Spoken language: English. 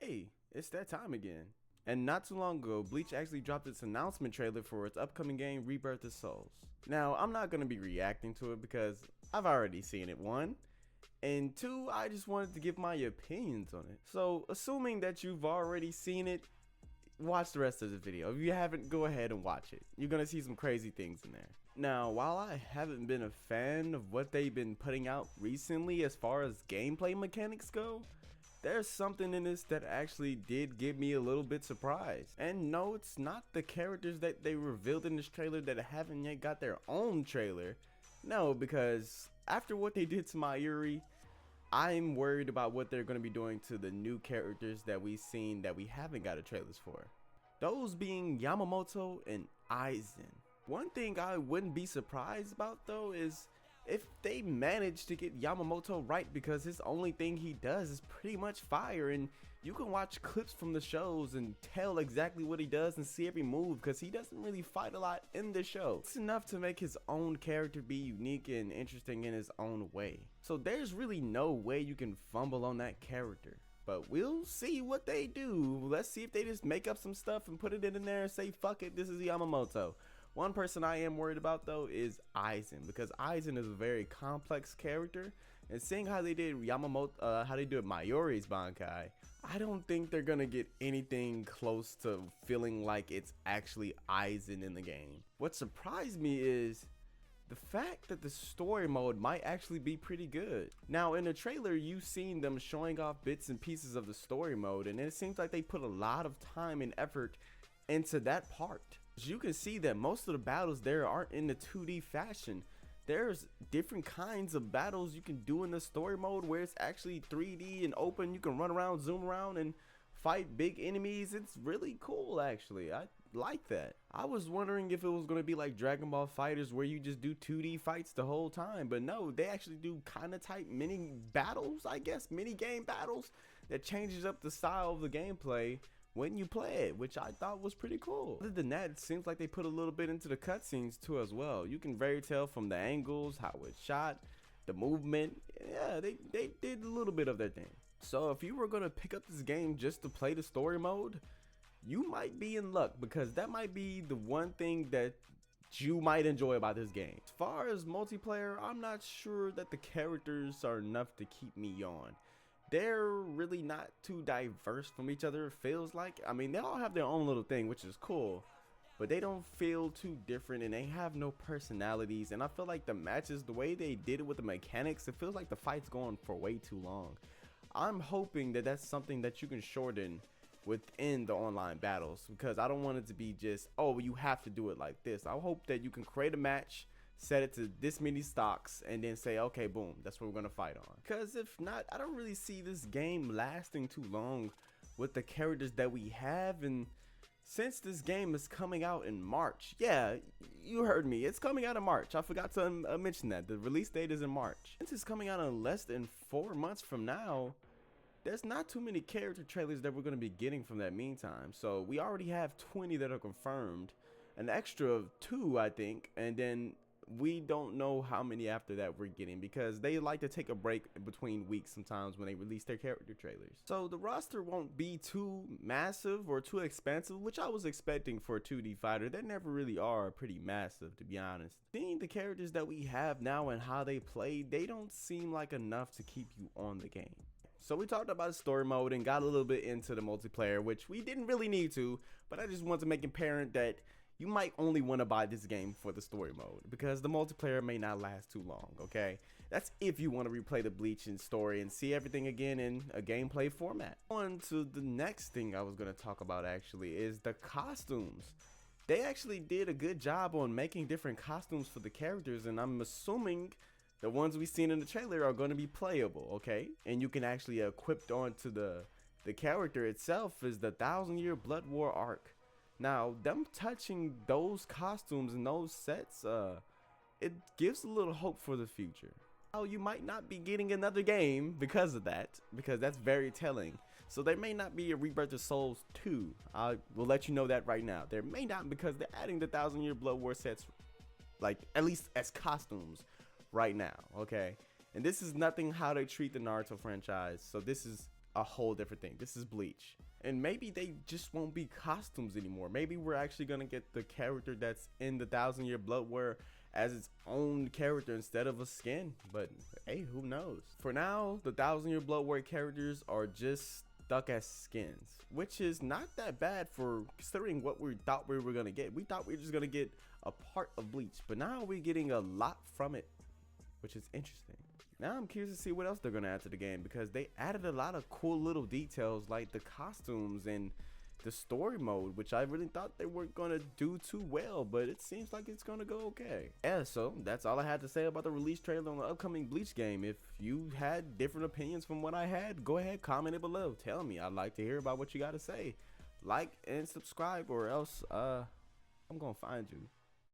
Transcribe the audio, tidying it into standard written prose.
Hey, it's that time again. And not too long ago, Bleach actually dropped its announcement trailer for its upcoming game, Rebirth of Souls. Now, I'm not going to be reacting to it because I've already seen it, one. And two, I just wanted to give my opinions on it. So, assuming that you've already seen it, watch the rest of the video. If you haven't, go ahead and watch it. You're going to see some crazy things in there. Now, while I haven't been a fan of what they've been putting out recently as far as gameplay mechanics go, there's something in this that actually did get me a little bit surprised. And no, it's not the characters that they revealed in this trailer that haven't yet got their own trailer. No, because after what they did to Mayuri, I'm worried about what they're going to be doing to the new characters that we've seen that we haven't got a trailers for. Those being Yamamoto and Aizen. One thing I wouldn't be surprised about though is if they manage to get Yamamoto right, because his only thing he does is pretty much fire, and you can watch clips from the shows and tell exactly what he does and see every move because he doesn't really fight a lot in the show. It's enough to make his own character be unique and interesting in his own way. So there's really no way you can fumble on that character. But we'll see what they do. Let's see if they just make up some stuff and put it in there and say, fuck it, this is Yamamoto. One person I am worried about though is Aizen, because Aizen is a very complex character, and seeing how they did Yamamoto, how they did Mayuri's Bankai, I don't think they're gonna get anything close to feeling like it's actually Aizen in the game. What surprised me is the fact that the story mode might actually be pretty good. Now in the trailer you've seen them showing off bits and pieces of the story mode, and it seems like they put a lot of time and effort into that part. You can see that most of the battles there aren't in the 2D fashion. There's different kinds of battles you can do in the story mode where it's actually 3D and open. You can run around, zoom around, and fight big enemies. It's really cool actually. I like that. I was wondering if it was going to be like Dragon Ball FighterZ where you just do 2D fights the whole time, but no, they actually do kind of type mini battles, I guess, mini game battles that changes up the style of the gameplay when you play it, which I thought was pretty cool. Other than that, it seems like they put a little bit into the cutscenes too as well. You can very tell from the angles, how it's shot, the movement. Yeah, they did a little bit of their thing. So if you were gonna pick up this game just to play the story mode, you might be in luck, because that might be the one thing that you might enjoy about this game. As far as multiplayer, I'm not sure that the characters are enough to keep me on. They're really not too diverse from each other, it feels like. I mean, they all have their own little thing, which is cool, but they don't feel too different and they have no personalities. And I feel like the matches, the way they did it with the mechanics, it feels like the fight's going for way too long. I'm hoping that that's something that you can shorten within the online battles, because I don't want it to be just, oh, you have to do it like this. I hope that you can create a match, set it to this many stocks, and then say, okay, boom, that's what we're gonna fight on. Because if not, I don't really see this game lasting too long with the characters that we have. And since this game is coming out in March, yeah, you heard me, it's coming out in March. I forgot to mention that the release date is in March. Since it's coming out in less than 4 months from now, there's not too many character trailers that we're going to be getting from that meantime. So we already have 20 that are confirmed, an extra of 2 I think, and then we don't know how many after that we're getting, because they like to take a break between weeks sometimes when they release their character trailers. So the roster won't be too massive or too expansive, which I was expecting for a 2D fighter. They never really are pretty massive, to be honest. Seeing the characters that we have now and how they play, they don't seem like enough to keep you on the game. So we talked about story mode and got a little bit into the multiplayer, which we didn't really need to, but I just want to make it apparent that you might only want to buy this game for the story mode, because the multiplayer may not last too long, okay? That's if you want to replay the Bleach and story and see everything again in a gameplay format. On to the next thing I was going to talk about actually is the costumes. They actually did a good job on making different costumes for the characters, and I'm assuming the ones we've seen in the trailer are going to be playable, okay? And you can actually equip onto the character itself is the 1000-Year Blood War arc. Now, them touching those costumes and those sets, it gives a little hope for the future. Now, you might not be getting another game because of that, because that's very telling. So there may not be a Rebirth of Souls 2. I will let you know that right now. There may not, because they're adding the 1000-Year Blood War sets, like, at least as costumes right now, okay? And this is nothing how they treat the Naruto franchise, so this is a whole different thing. This is Bleach. And maybe they just won't be costumes anymore. Maybe we're actually gonna get the character that's in the 1,000-Year Blood War as its own character instead of a skin. But hey, who knows? For now, the 1,000-Year Blood War characters are just stuck as skins, which is not that bad for considering what we thought we were gonna get. We thought we were just gonna get a part of Bleach, but now we're getting a lot from it, which is interesting. Now I'm curious to see what else they're gonna add to the game, because they added a lot of cool little details like the costumes and the story mode, which I really thought they weren't gonna do too well, but it seems like it's gonna go okay. Yeah, so that's all I had to say about the release trailer on the upcoming Bleach game. If you had different opinions from what I had, go ahead, comment it below. Tell me. I'd like to hear about what you gotta say. Like and subscribe, or else I'm gonna find you.